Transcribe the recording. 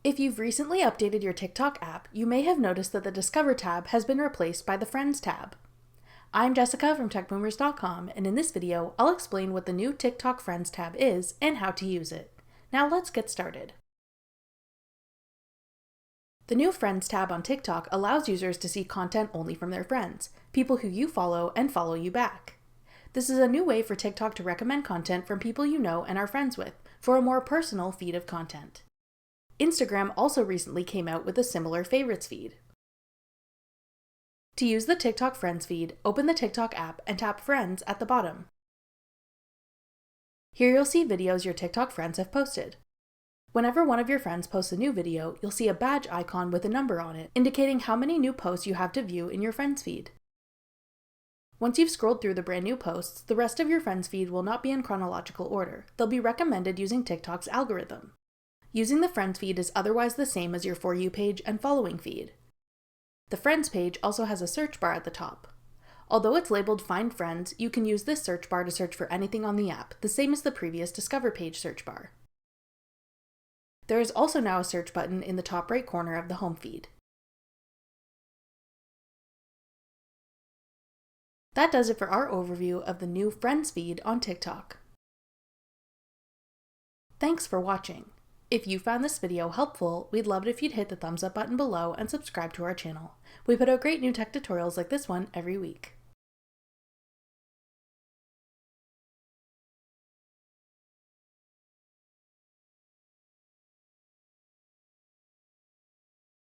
If you've recently updated your TikTok app, you may have noticed that the Discover tab has been replaced by the Friends tab. I'm Jessica from TechBoomers.com, and in this video, I'll explain what the new TikTok Friends tab is and how to use it. Now let's get started. The new Friends tab on TikTok allows users to see content only from their friends, people who you follow and follow you back. This is a new way for TikTok to recommend content from people you know and are friends with, for a more personal feed of content. Instagram also recently came out with a similar favorites feed. To use the TikTok Friends feed, open the TikTok app and tap Friends at the bottom. Here you'll see videos your TikTok friends have posted. Whenever one of your friends posts a new video, you'll see a badge icon with a number on it, indicating how many new posts you have to view in your friends feed. Once you've scrolled through the brand new posts, the rest of your friends feed will not be in chronological order. They'll be recommended using TikTok's algorithm. Using the Friends feed is otherwise the same as your For You page and following feed. The Friends page also has a search bar at the top. Although it's labeled Find Friends, you can use this search bar to search for anything on the app, the same as the previous Discover page search bar. There is also now a search button in the top right corner of the home feed. That does it for our overview of the new Friends feed on TikTok. Thanks for watching. If you found this video helpful, we'd love it if you'd hit the thumbs up button below and subscribe to our channel. We put out great new tech tutorials like this one every week.